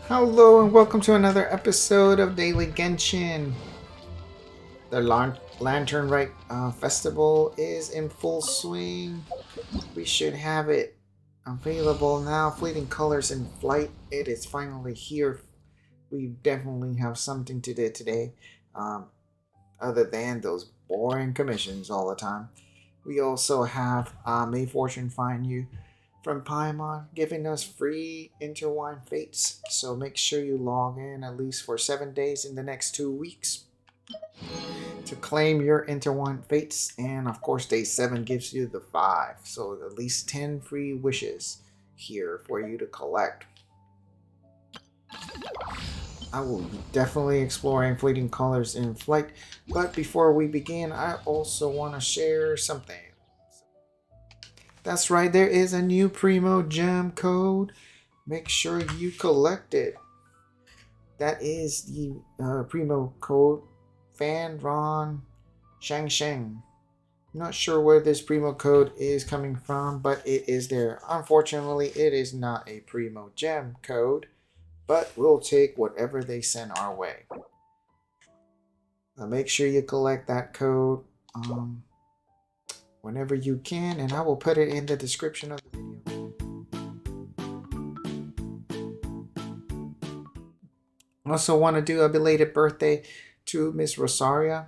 Hello and welcome to another episode of Daily Genshin. The Lantern Rite Festival is in full swing. We should have it available now. Fleeting Colors in Flight. It is finally here. We definitely have something to do today, other than those boring commissions all the time. We also have May Fortune Find You from Paimon giving us free Intertwined Fates. So make sure you log in at least for 7 days in the next 2 weeks to claim your Intertwined Fates. And of course, day 7 gives you the 5. So at least 10 free wishes here for you to collect. I will be definitely exploring Fleeting Colors in Flight. But before we begin, I also want to share something. That's right, there is a new Primo gem code. Make sure you collect it. That is the Primo Code fanrongchangsheng. Not sure where this Primo Code is coming from, but it is there. Unfortunately, it is not a Primo gem code, but we'll take whatever they send our way. Make sure you collect that code whenever you can, and I will put it in the description of the video. Also want to do a belated birthday to Miss Rosaria.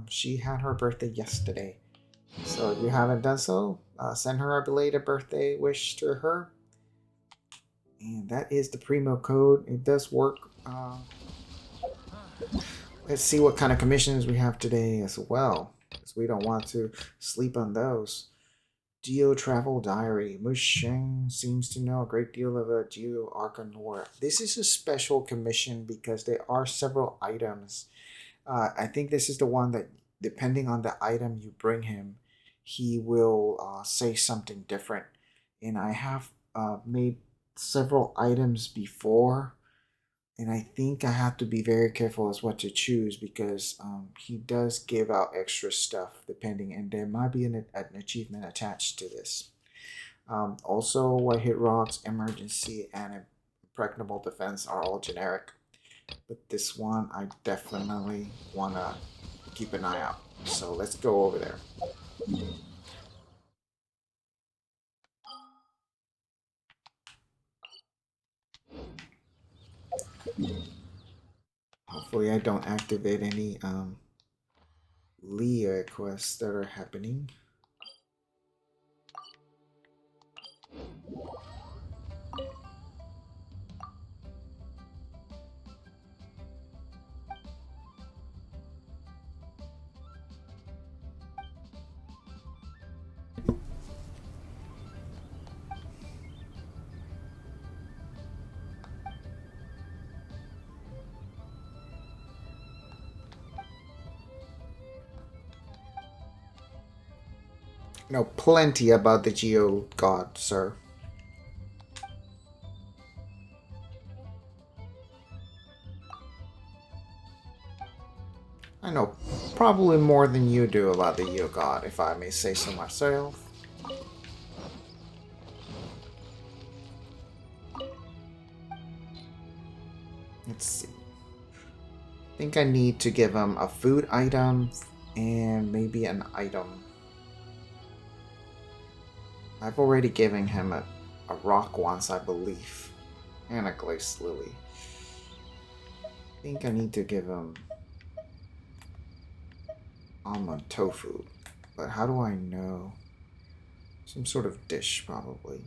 She had her birthday yesterday. So if you haven't done so, send her a belated birthday wish to her. And that is the Primo Code. It does work. Let's see what kind of commissions we have today as well, because we don't want to sleep on those. Geo Traveler Diary. Musheng seems to know a great deal of a Geo Arcan lore. This is a special commission because there are several items. I think this is the one that, depending on the item you bring him, he will say something different. And I have made several items before, and I think I have to be very careful as what to choose because he does give out extra stuff depending, and there might be an achievement attached to this. Also, White Hit Rocks, Emergency, and Impregnable Defense are all generic, but this one I definitely want to keep an eye out. So let's go over there. Hopefully I don't activate any Liyue quests that are happening. Know plenty about the Geo God, sir. I know probably more than you do about the Geo God, if I may say so myself. Let's see. I think I need to give him a food item and maybe an item. I've already given him a rock once, I believe. And a glazed lily. I think I need to give him almond tofu. But how do I know? Some sort of dish, probably.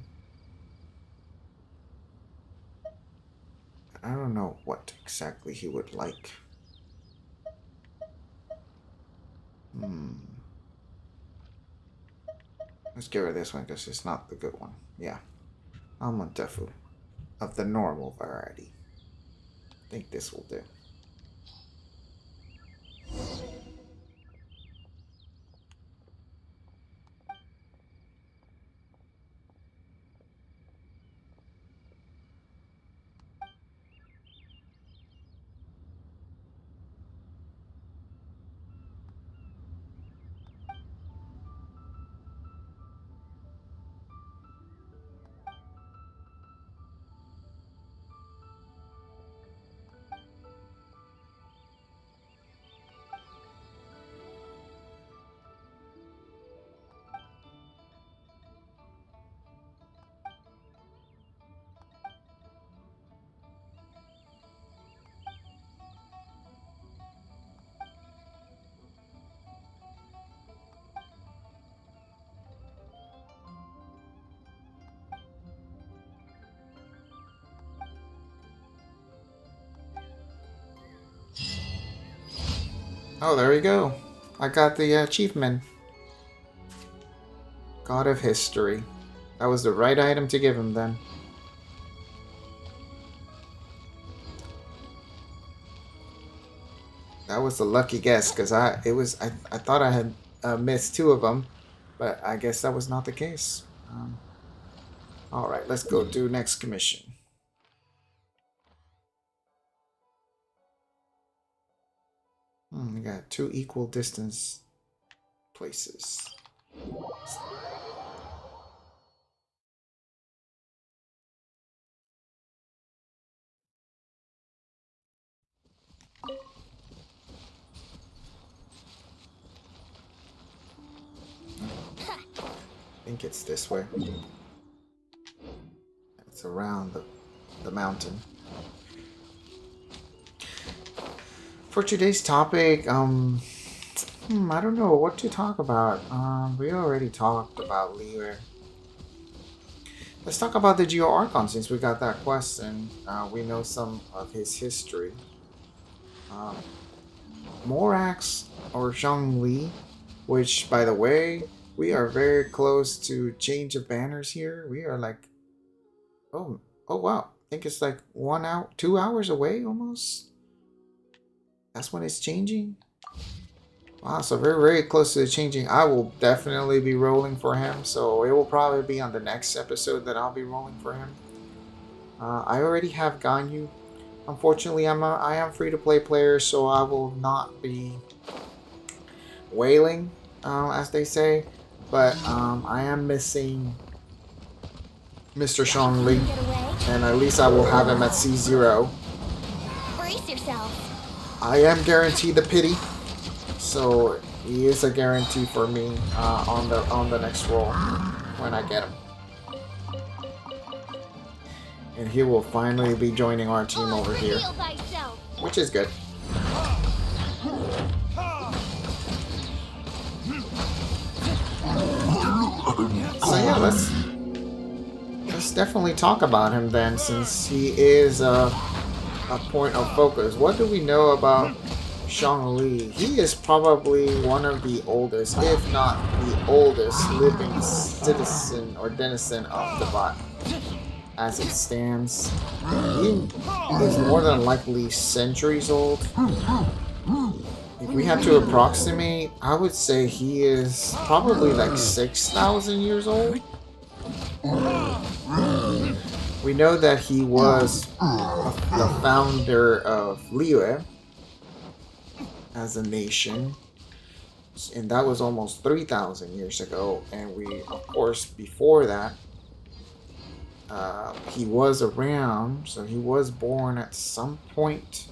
I don't know what exactly he would like. Let's get rid of this one because it's not the good one. Yeah. Almond tofu. Of the normal variety. I think this will do. Oh, there we go. I got the achievement. God of History. That was the right item to give him then. That was a lucky guess because I thought I had missed 2 of them, but I guess that was not the case. All right, let's go do next commission. We got 2 equal distance places. I think it's this way. It's around the mountain. For today's topic, I don't know what to talk about. We already talked about Liyue. Let's talk about the Geo Archon since we got that quest and we know some of his history. Morax or Zhongli, which by the way, we are very close to change of banners here. We are like, oh wow, I think it's like 1 hour, 2 hours away almost. That's when it's changing. Wow, so very close to the changing. I will definitely be rolling for him, so it will probably be on the next episode that I'll be rolling for him. I already have Ganyu. Unfortunately, I am free-to-play player, so I will not be whaling, as they say. But I am missing Mr. Zhongli, and at least I will have him at C0. Brace yourself. I am guaranteed the pity, so he is a guarantee for me on the next roll when I get him. And he will finally be joining our team over here, which is good. So yeah, let's definitely talk about him then, since he is a point of focus. What do we know about Zhongli? He is probably one of the oldest, if not the oldest, living citizen or denizen of the bot. As it stands, he is more than likely centuries old. If we had to approximate, I would say he is probably like 6,000 years old. We know that he was the founder of Liyue as a nation, and that was almost 3,000 years ago. And we, of course, before that, he was around, so he was born at some point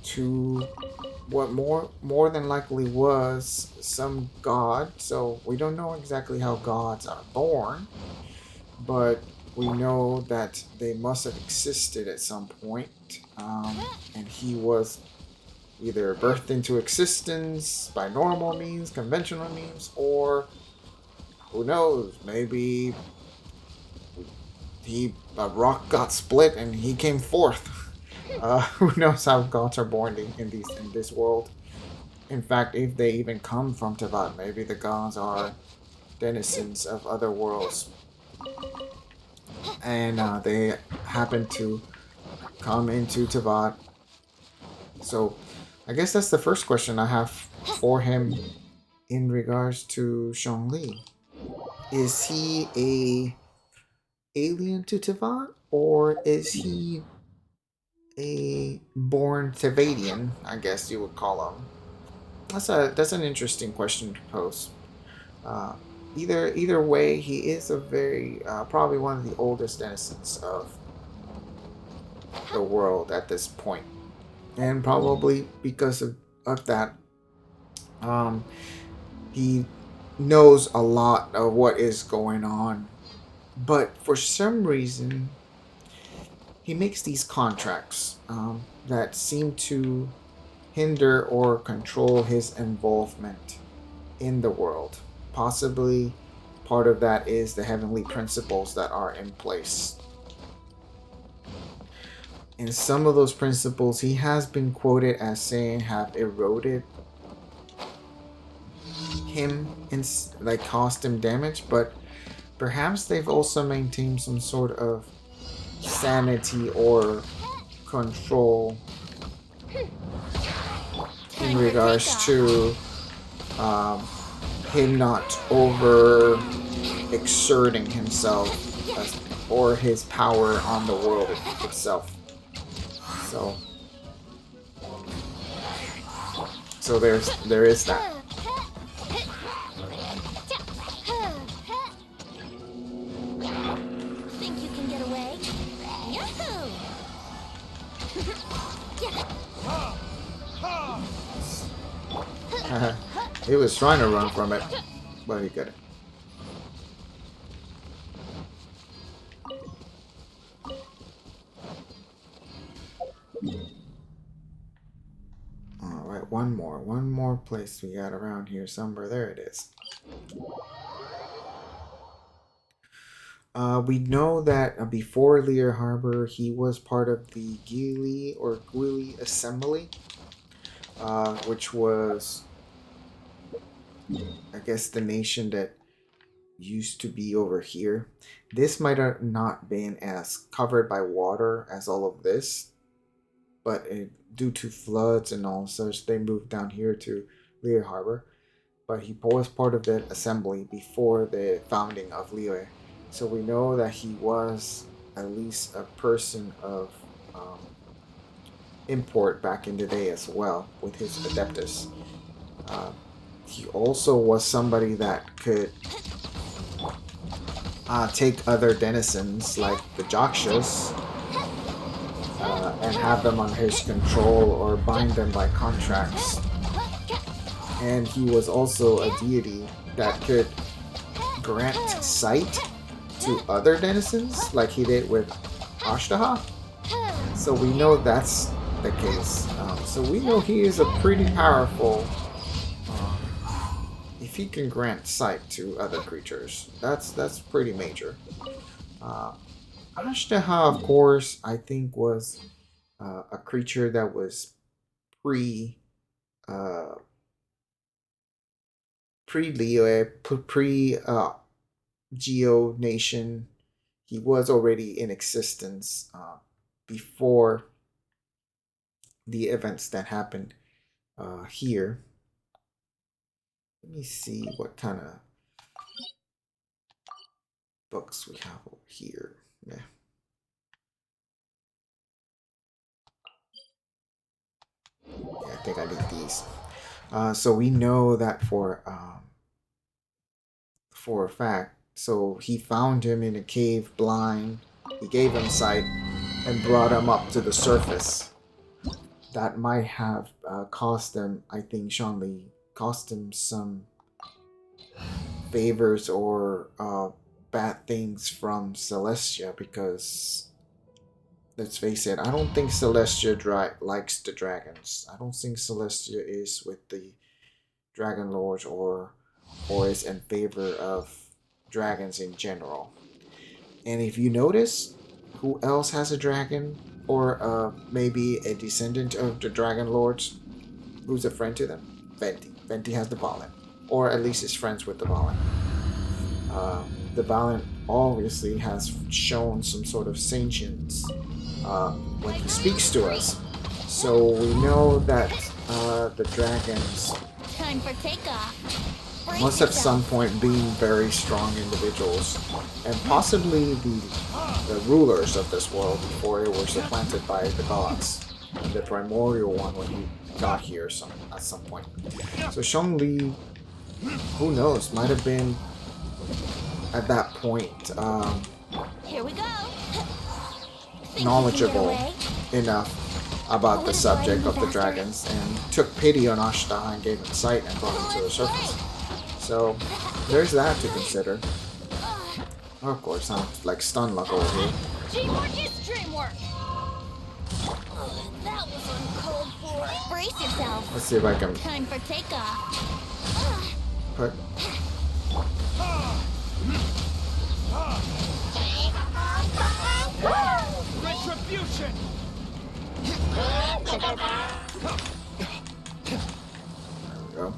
to what more than likely was some god. So we don't know exactly how gods are born, but we know that they must have existed at some point, and he was either birthed into existence by normal means, conventional means, or who knows, maybe a rock got split and he came forth. Who knows how gods are born in this world? In fact, if they even come from Teyvat, maybe the gods are denizens of other worlds, and they happen to come into Teyvat. So, I guess that's the first question I have for him in regards to Zhongli. Is he a alien to Teyvat, or is he a born Teyvatian, I guess you would call him? That's an interesting question to pose. Either way, he is a very probably one of the oldest denizens of the world at this point, and probably because of that, he knows a lot of what is going on. But for some reason, he makes these contracts that seem to hinder or control his involvement in the world. Possibly part of that is the heavenly principles that are in place. And some of those principles he has been quoted as saying have eroded him and like caused him damage, but perhaps they've also maintained some sort of sanity or control in regards to him not over exerting himself or his power on the world itself. So there is that. Think you can get away? Yahoo! He was trying to run from it, but he couldn't. Alright, one more place we got around here somewhere. There it is. We know that before Liyue Harbor, he was part of the Gili or Gwili Assembly, which was, I guess, the nation that used to be over here. This might have not been as covered by water as all of this, but due to floods and all such, they moved down here to Liyue Harbor. But he was part of that assembly before the founding of Liyue. So we know that he was at least a person of import back in the day as well with his Adeptus. He also was somebody that could take other denizens like the Jakshas and have them under his control or bind them by contracts. And he was also a deity that could grant sight to other denizens like he did with Ashtaha. So we know that's the case. So we know he is a pretty powerful, if he can grant sight to other creatures, that's pretty major. Ashtaha, of course, I think was a creature that was pre-Liyue, Geo Nation. He was already in existence before the events that happened here. Let me see what kind of books we have over here. Yeah. I think I need these. So we know that for a fact. So he found him in a cave blind. He gave him sight and brought him up to the surface. That might have cost him, I think, Zhongli, cost him some favors or bad things from Celestia, because let's face it, I don't think Celestia likes the dragons. I don't think Celestia is with the Dragon Lords or is in favor of dragons in general. And if you notice, who else has a dragon or maybe a descendant of the Dragon Lords who's a friend to them? Venti. Venti has the Valen, or at least is friends with the Valen. The Valen obviously has shown some sort of sentience when he speaks to us. So we know that the dragons Time for takeoff. Brace must at yourself. some point being very strong individuals, and possibly the rulers of this world before they were supplanted by the gods, and the primordial one when he got here at some point. So Zhongli, who knows, might have been at that point Here we go. Think you can knowledgeable get away? enough about the subject of the dragons and took pity on Ashtaha and gave him sight and brought him to the surface. So there's that to consider. Of course, I'm like stun luck over here. Teamwork is dreamwork. That was uncalled for. Brace yourself. Let's see if I can Time for takeoff. put. Retribution! There we go.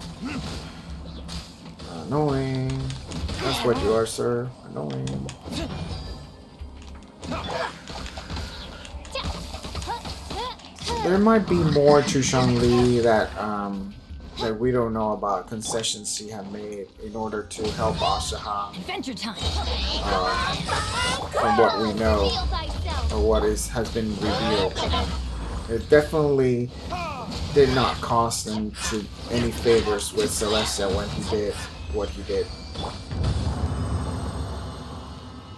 Annoying. That's what you are, sir. Annoying. There might be more to Zhongli that we don't know about, concessions she had made in order to help Ashihara. Adventure time. From what we know, or what has been revealed. It definitely did not cost him to any favors with Celestia when he did what he did.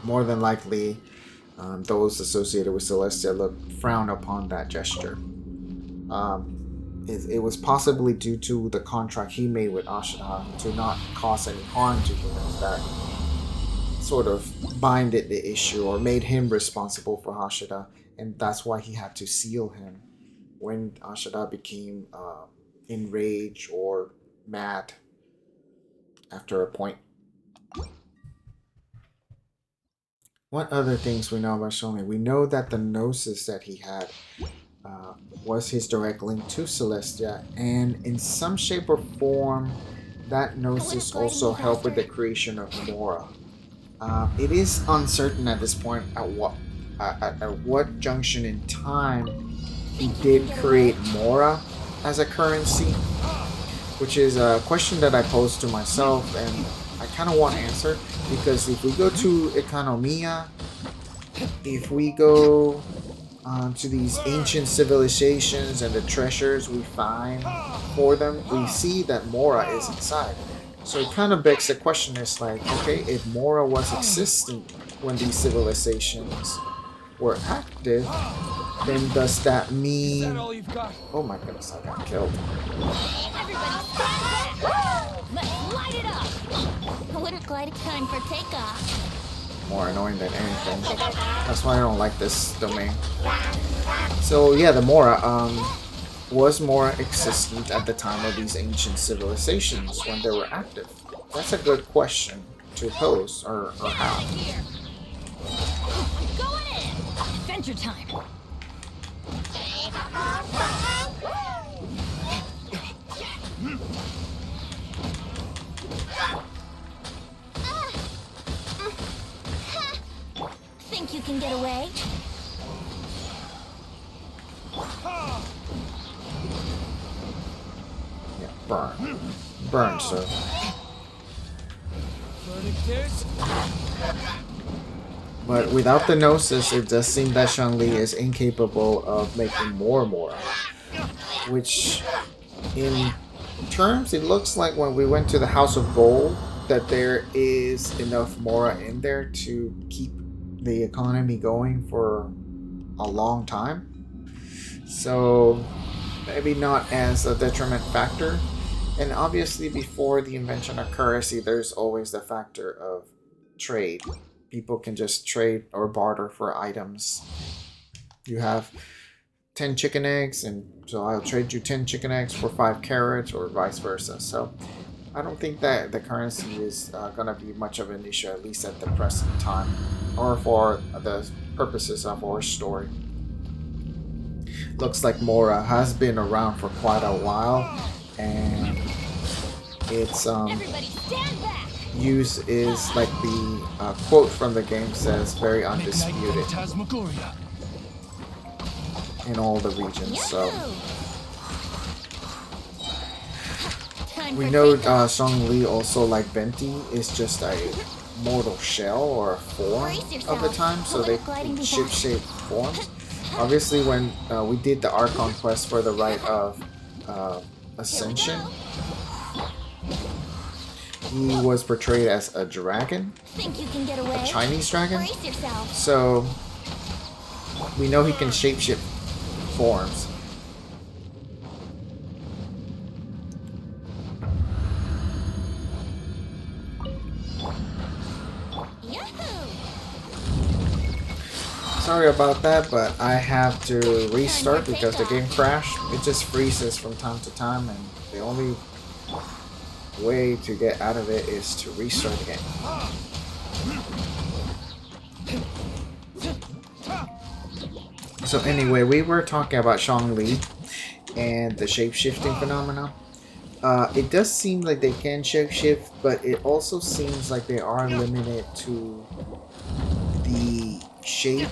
More than likely, those associated with Celestia frown upon that gesture. It was possibly due to the contract he made with Ashihara to not cause any harm to humans that sort of binded the issue or made him responsible for Ashihara, and that's why he had to seal him when Ashihara became enraged or mad after a point. What other things we know about Zhongli? We know that the gnosis that he had was his direct link to Celestia, and in some shape or form, that gnosis also helped with the creation of Mora. It is uncertain at this point at what junction in time he did create Mora as a currency, which is a question that I posed to myself, and I kind of want answered, because if we go to Economia, if we go to these ancient civilizations and the treasures we find for them, we see that Mora is inside. So it kind of begs the question, is like, okay, if Mora was existent when these civilizations were active, then does that mean... Oh my goodness, I got killed. Everybody stand back! Let's light it up! I wouldn't glide it time for takeoff. More annoying than anything. That's why I don't like this domain. So yeah, the Mora, was Mora existent at the time of these ancient civilizations when they were active? That's a good question to pose, or how. I'm going in! Adventure time! Think you can get away? Yeah, burn. Burn, sir. But without the Gnosis, it does seem that Zhongli is incapable of making more Mora. Which, in terms, it looks like when we went to the House of Gold, that there is enough Mora in there to keep the economy going for a long time. So, maybe not as a detriment factor. And obviously, before the invention of currency, there's always the factor of trade. People can just trade or barter for items. You have 10 chicken eggs, and so I'll trade you 10 chicken eggs for 5 carrots, or vice versa. So I don't think that the currency is going to be much of an issue, at least at the present time, or for the purposes of our story. Looks like Mora has been around for quite a while, and its use is, like the quote from the game says, very undisputed in all the regions. So we know Zhongli, also like Venti, is just a mortal shell or a form of the time, so they can ship-shape forms. Obviously, when we did the Archon quest for the Rite of Ascension, he was portrayed as a dragon, a Chinese dragon. So we know he can shapeshift forms. Sorry about that, but I have to restart because the game crashed. It just freezes from time to time, and the only way to get out of it is to restart again. So anyway, we were talking about Zhongli and the shape-shifting phenomenon. It does seem like they can shape-shift, but it also seems like they are limited to the shape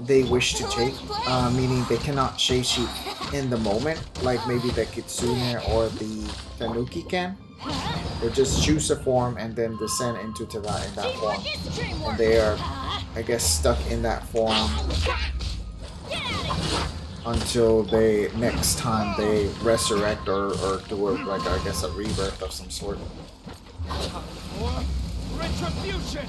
they wish to take, meaning they cannot shape-shift in the moment, like maybe the Kitsune or the Tanuki can. They just choose a form and then descend into that in that form, and they are, I guess, stuck in that form until they next time they resurrect or do a, like, I guess, a rebirth of some sort. Retribution.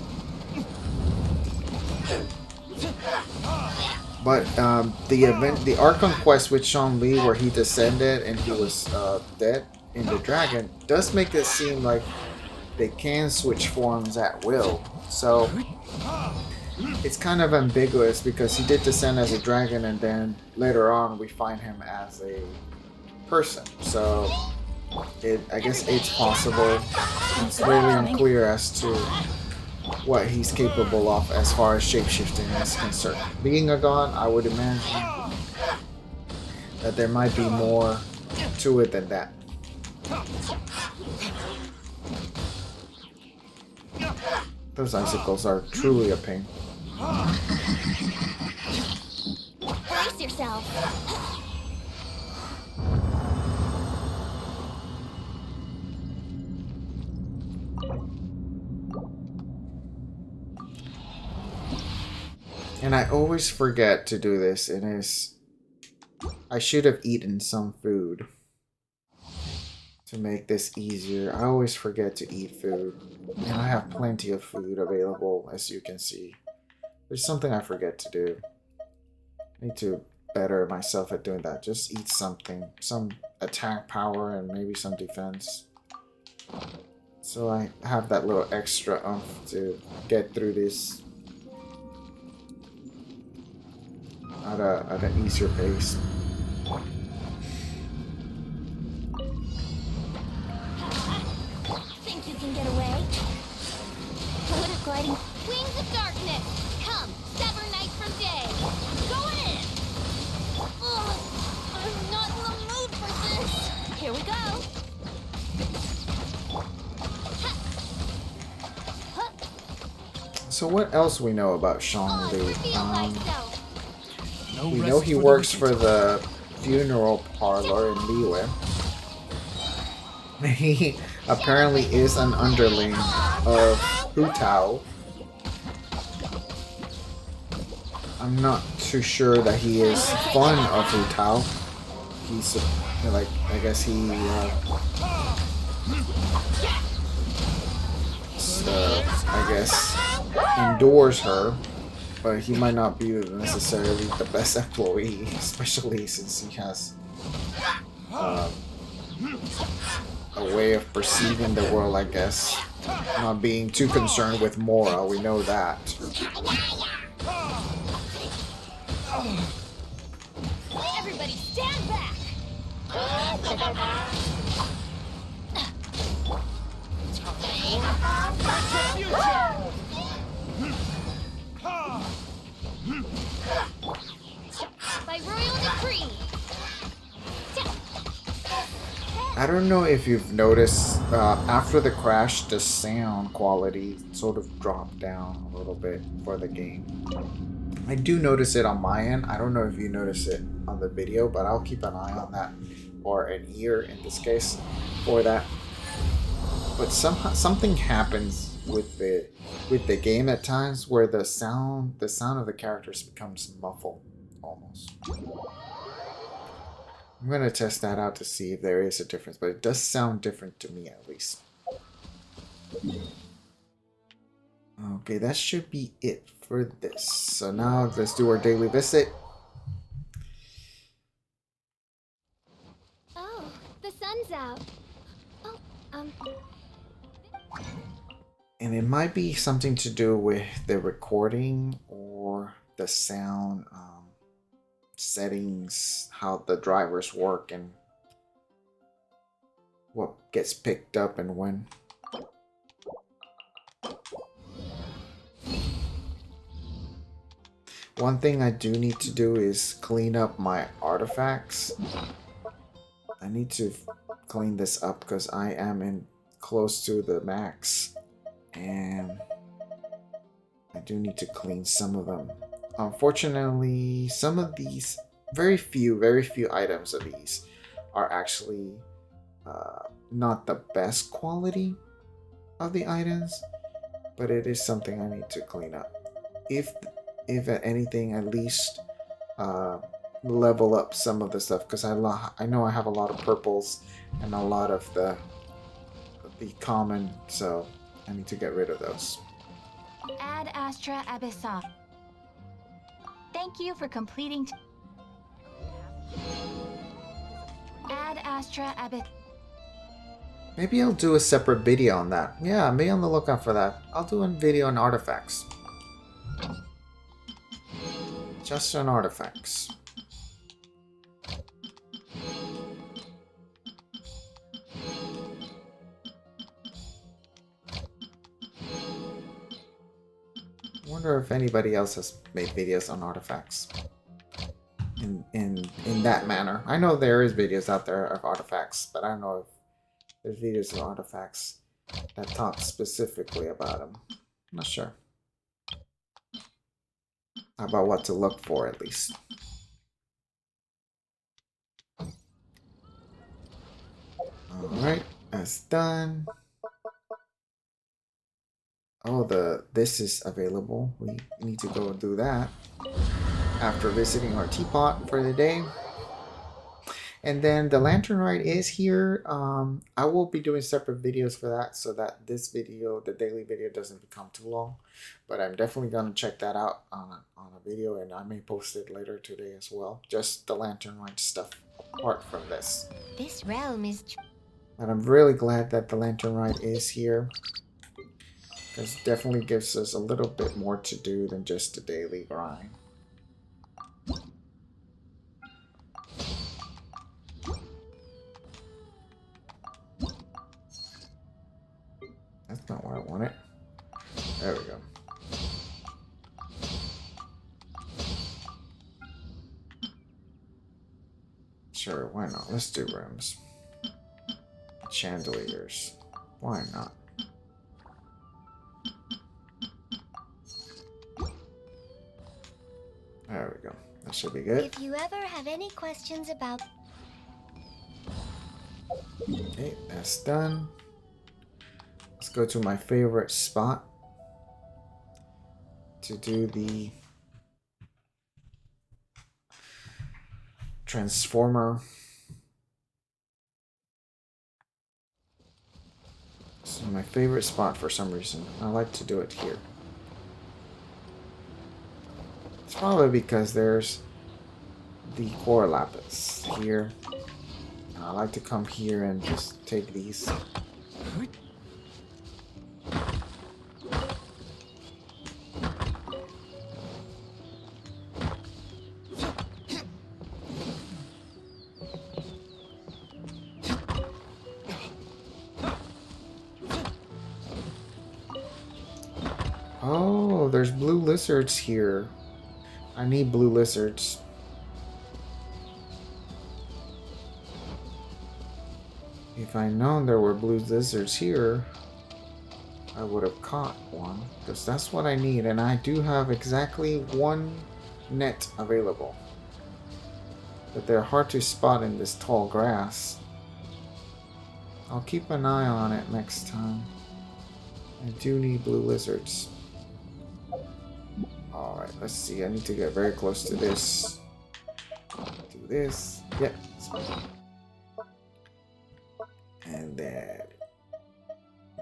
But the Archon quest with Zhongli, where he descended and he was dead in the dragon, does make it seem like they can switch forms at will. So it's kind of ambiguous because he did descend as a dragon, and then later on we find him as a person. So I guess it's possible. It's really unclear as to what he's capable of as far as shapeshifting is concerned. Being a god, I would imagine that there might be more to it than that. Those icicles are truly a pain. Brace yourself. And I always forget to do this, and I should have eaten some food to make this easier. I always forget to eat food, and I have plenty of food available, as you can see. There's something I forget to do. I need to better myself at doing that. Just eat something, some attack power and maybe some defense. So I have that little extra oomph to get through this at an easier pace. Think you can get away? Glitter gliding. Wings of darkness. Come, sever night from day. Going in. Ugh, I'm not in the mood for this. Here we go. So what else we know about Zhongli? No We know he works for the funeral parlor in Liyue. He apparently is an underling of Hu Tao. I'm not too sure that he is fond of Hu Tao. He's like, I guess he I guess endures her, but he might not be necessarily the best employee, especially since he has a way of perceiving the world, I guess, not being too concerned with moral. We know that. Everybody stand back. By royal decree. I don't know if you've noticed, after the crash, the sound quality sort of dropped down a little bit for the game. I do notice it on my end. I don't know if you notice it on the video, but I'll keep an eye on that, or an ear in this case, for that. But somehow something happens with the game at times where the sound of the characters becomes muffled almost. I'm gonna test that out to see if there is a difference, but it does sound different to me at least. Okay, that should be it for this. So now let's do our daily visit. Oh, the sun's out. Oh, And it might be something to do with the recording or the sound settings, how the drivers work and what gets picked up and when. One thing I do need to do is clean up my artifacts. I need to clean this up because I am in close to the max. And I do need to clean some of them. Unfortunately, some of these, very few items of these are actually not the best quality of the items, but it is something I need to clean up. If at anything, at least level up some of the stuff, because I know I have a lot of purples and a lot of the common, so I need to get rid of those. Ad Astra Abyssa. Thank you for completing. Ad Astra Abyssa. Maybe I'll do a separate video on that. Yeah, be on the lookout for that. I'll do a video on artifacts. Just on artifacts. I wonder if anybody else has made videos on artifacts in that manner. I know there is videos out there of artifacts, but I don't know if there's videos of artifacts that talk specifically about them. I'm not sure. About what to look for, at least. Alright, that's done. Oh, this is available. We need to go do that after visiting our teapot for the day. And then the lantern ride is here. I will be doing separate videos for that so that this video, the daily video, doesn't become too long. But I'm definitely going to check that out on a video, and I may post it later today as well. Just the lantern ride stuff apart from this. This realm is. And I'm really glad that the lantern ride is here, because it definitely gives us a little bit more to do than just a daily grind. That's not what I wanted. There we go. Sure, why not? Let's do rooms. Chandeliers. Why not? There we go. That should be good. If you ever have any questions about. Okay, that's done. Let's go to my favorite spot to do the transformer. This is my favorite spot for some reason. I like to do it here. It's probably because there's the core lapis here. I like to come here and just take these. Oh, there's blue lizards here. I need blue lizards. If I'd known there were blue lizards here, I would have caught one, because that's what I need, and I do have exactly one net available. But they're hard to spot in this tall grass. I'll keep an eye on it next time. I do need blue lizards. Alright, let's see. I need to get very close to this. Do this. Yep. And then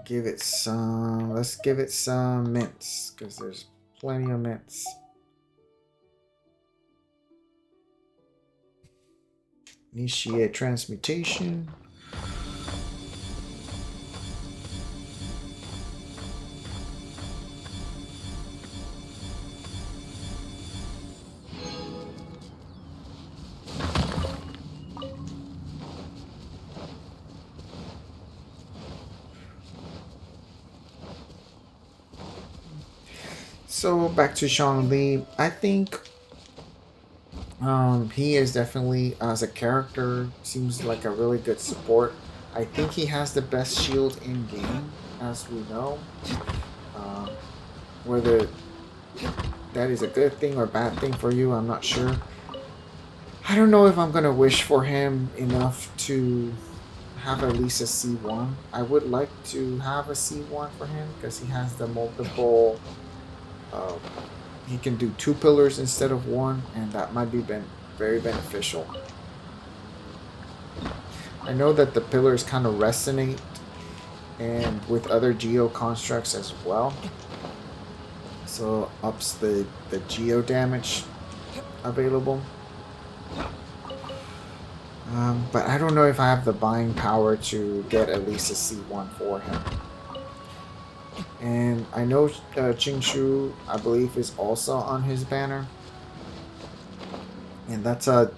give it some. Let's give it some mints, because there's plenty of mints. Initiate transmutation. So back to Zhongli. I think he is definitely, as a character, seems like a really good support. I think he has the best shield in game, as we know. Um, whether that is a good thing or bad thing for you, I'm not sure. I don't know if I'm gonna wish for him enough to have at least a C1. I would like to have a C1 for him because he has the multiple. Uh, he can do 2 pillars instead of 1, and that might be very beneficial. I know that the pillars kind of resonate and with other geo constructs as well, so ups the geo damage available. But I don't know if I have the buying power to get at least a C1 for him. And I know Jingshu, I believe, is also on his banner. And that's a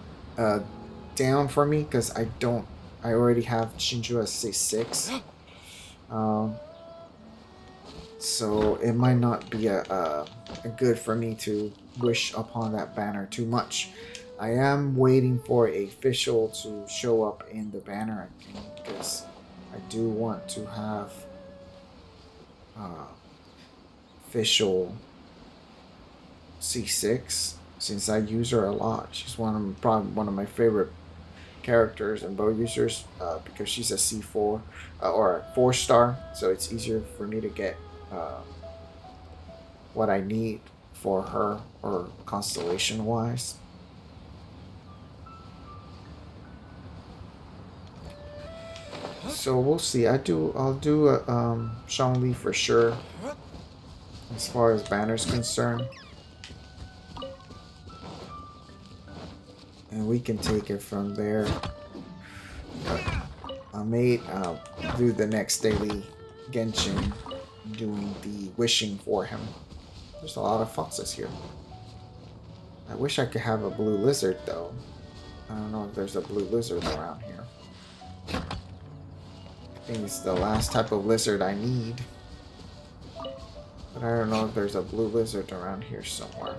down for me because I already have Jingshu as C6. So it might not be a good for me to wish upon that banner too much. I am waiting for a official to show up in the banner again because I do want to have official C6 since I use her a lot. She's probably one of my favorite characters and bow users because she's a C4 or a 4-star, so it's easier for me to get what I need for her or constellation wise. So we'll see. I'll do a Zhongli for sure as far as banner's concerned. And we can take it from there. I may do the next daily Genshin doing the wishing for him. There's a lot of foxes here. I wish I could have a blue lizard though. I don't know if there's a blue lizard around here. I think it's the last type of lizard I need. But I don't know if there's a blue lizard around here somewhere.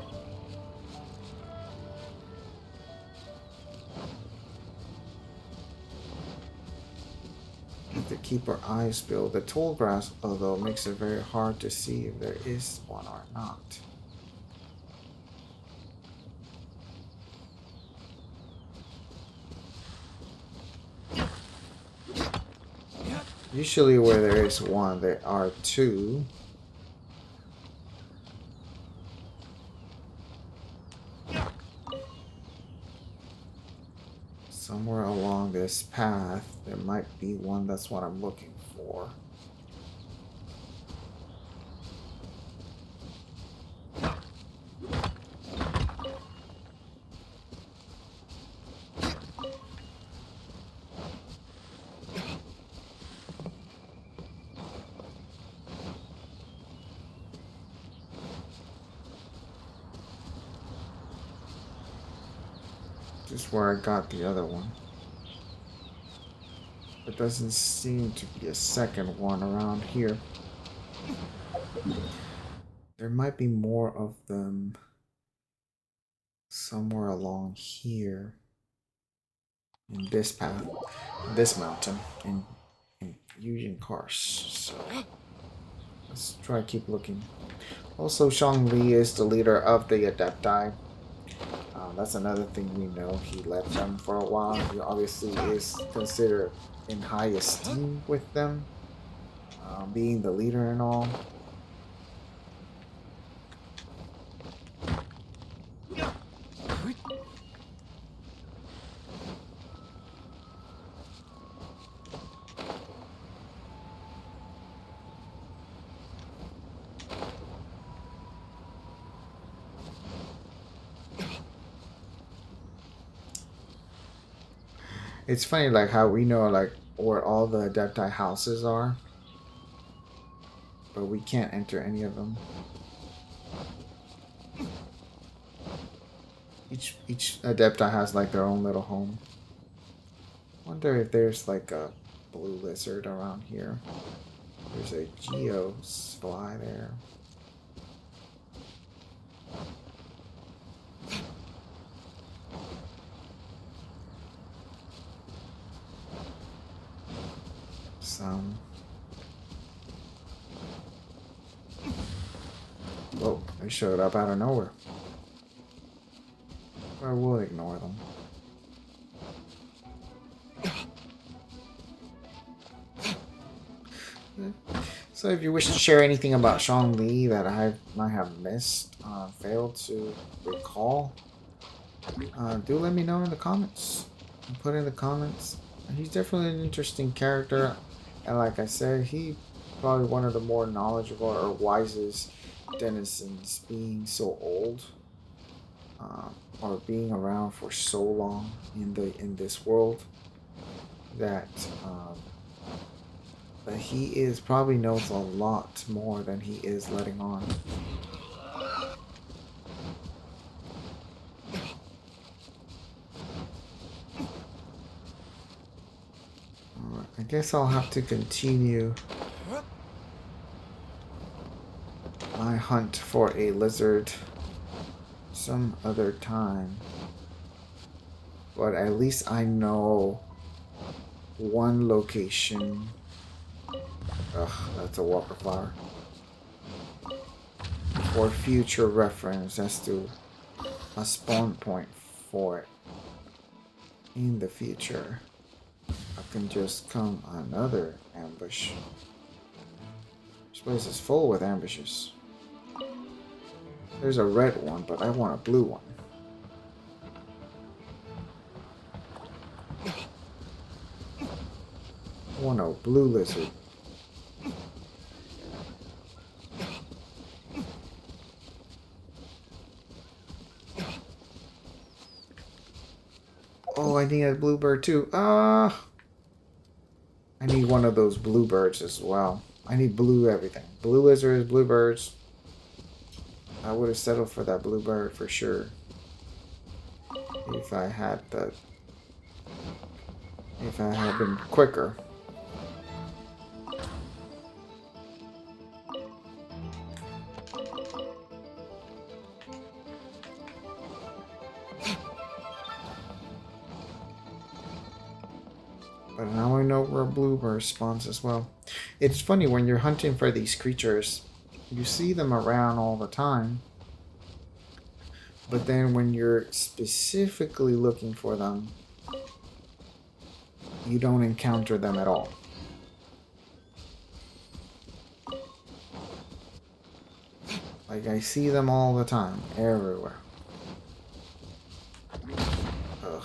To keep our eyes peeled. The tall grass, although, makes it very hard to see if there is one or not. Usually where there is one, there are 2. Somewhere along this path, there might be one. That's what I'm looking for. This is where I got the other one. There doesn't seem to be a second one around here. There might be more of them somewhere along here. In this path. In this mountain. In Union Cars. So let's try to keep looking. Also, Zhongli is the leader of the Adepti. That's another thing we know. He led them for a while. He obviously is considered in high esteem with them, being the leader and all. It's funny, like how we know like where all the Adepti houses are, but we can't enter any of them. Each Adepti has like their own little home. Wonder if there's like a blue lizard around here. There's a Geo fly there. Oh, they showed up out of nowhere. I will ignore them. So if you wish to share anything about Zhongli that I might have missed, failed to recall, do let me know in the comments. Put in the comments. He's definitely an interesting character, and like I said, he probably one of the more knowledgeable or wisest denizens, being so old, or being around for so long in this world, that he is probably knows a lot more than he is letting on. Alright, I guess I'll have to continue my hunt for a lizard some other time. But at least I know one location. Ugh, that's a water flower. For future reference as to a spawn point for it in the future. I can just come another ambush. This place is full with ambushes. There's a red one, but I want a blue one. I want a blue lizard. Oh, I need a bluebird too. I need one of those bluebirds as well. I need blue everything. Blue lizards, bluebirds. I would have settled for that bluebird for sure. If I had been quicker. But now I know where bluebird spawns as well. It's funny when you're hunting for these creatures, you see them around all the time. But then when you're specifically looking for them, you don't encounter them at all. Like I see them all the time, everywhere. Ugh.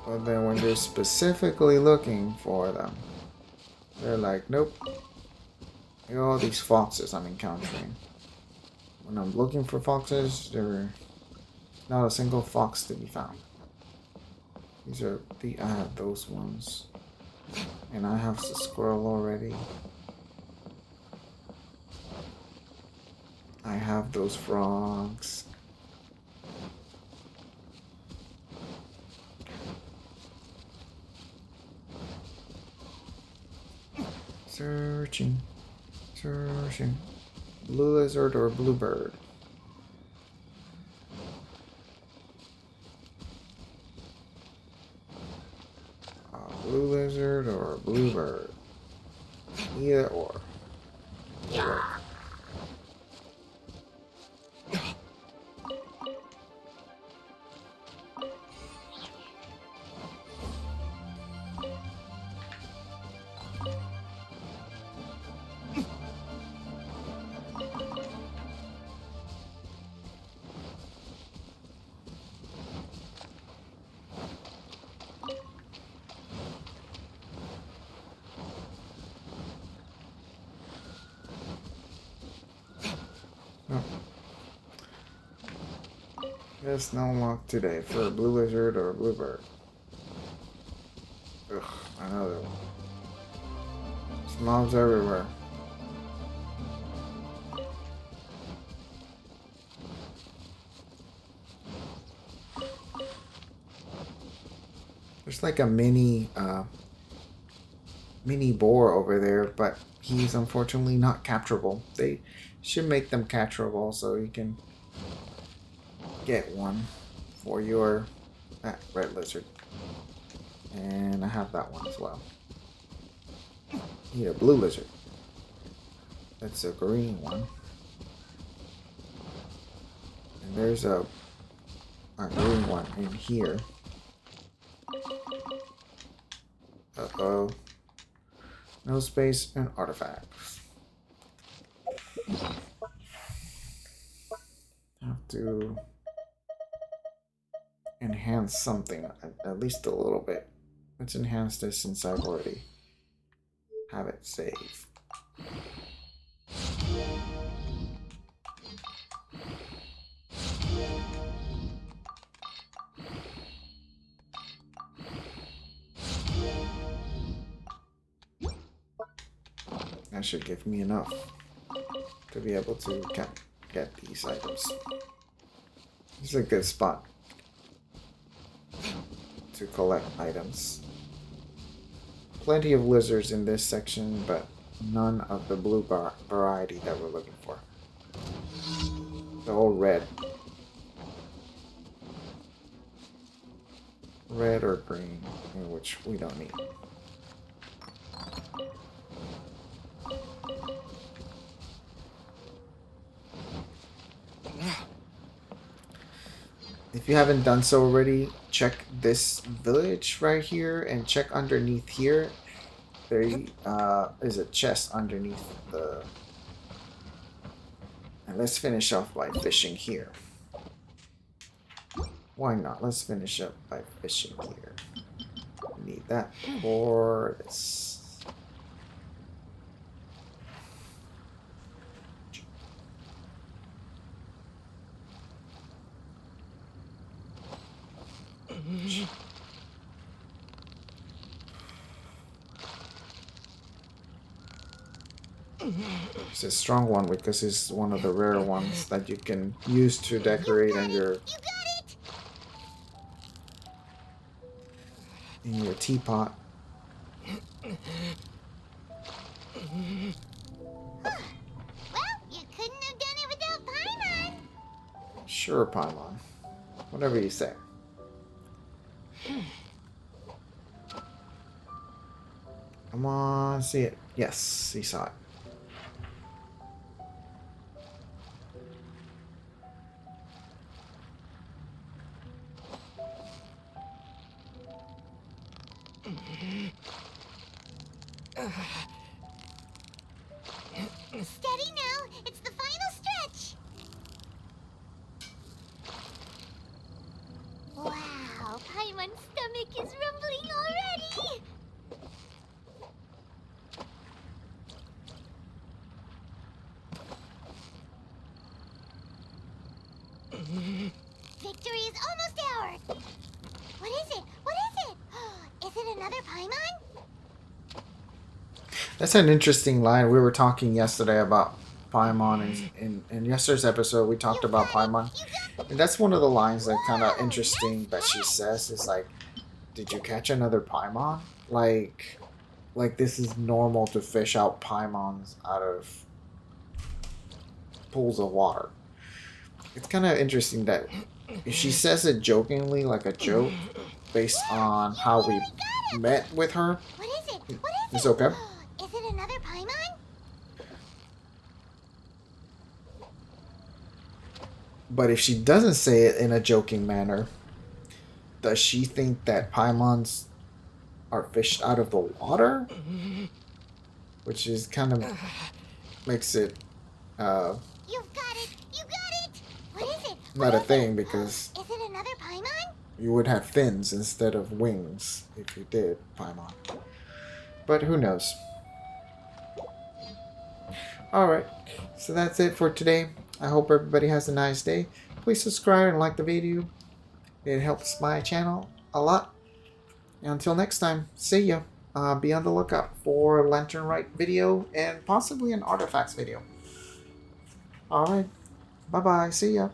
But then when you're specifically looking for them, they're like, nope. Look at all these foxes I'm encountering. When I'm looking for foxes, there's not a single fox to be found. I have those ones. And I have the squirrel already. I have those frogs. Searching. Blue lizard or bluebird? Blue lizard or bluebird? Either or. Yeah. Guess no luck today for a blue lizard or a bluebird. Ugh, another one. There's mobs everywhere. There's like a mini boar over there, but he's unfortunately not capturable. They should make them capturable so you can get one for your red lizard. And I have that one as well. Need a blue lizard. That's a green one. And there's a green one in here. Uh-oh. No space and artifacts. Have to enhance something, at least a little bit. Let's enhance this since I've already have it saved. That should give me enough to be able to get these items. This is a good spot to collect items. Plenty of lizards in this section, but none of the blue variety that we're looking for. They're all red. Red or green, which we don't need. If you haven't done so already, check this village right here and check underneath here. There is a chest underneath the... And let's finish off by fishing here. Why not? Let's finish up by fishing here. We need that for this. It's a strong one because it's one of the rare ones that you can use to decorate in your teapot. Well, you couldn't have done it without Paimon. Sure, Paimon. Whatever you say. Come on, see it. Yes, he saw it. Steady now, it's the final stretch. Wow, Paimon's stomach is rumbling already. Victory is almost ours. What is it? What is it? Is it another Paimon? That's an interesting line. We were talking yesterday about Paimon. In yesterday's episode, we talked about Paimon. And that's one of the lines that kind of interesting that she says is like, did you catch another Paimon? Like this is normal to fish out Paimons out of pools of water. It's kind of interesting that if she says it jokingly, like a joke, based on how we met with her. What is it? What is it's it? okay. Is it another Paimon? But if she doesn't say it in a joking manner, does she think that Paimons are fished out of the water? Which is kind of makes it You've got it! You got it! What is it? not a thing, because Is it another Paimon? you would have fins instead of wings if you did Paimon. But who knows? Alright, so that's it for today. I hope everybody has a nice day. Please subscribe and like the video. It helps my channel a lot. And until next time, see ya. Be on the lookout for a Lantern Rite video and possibly an Artifacts video. Alright, bye bye, see ya.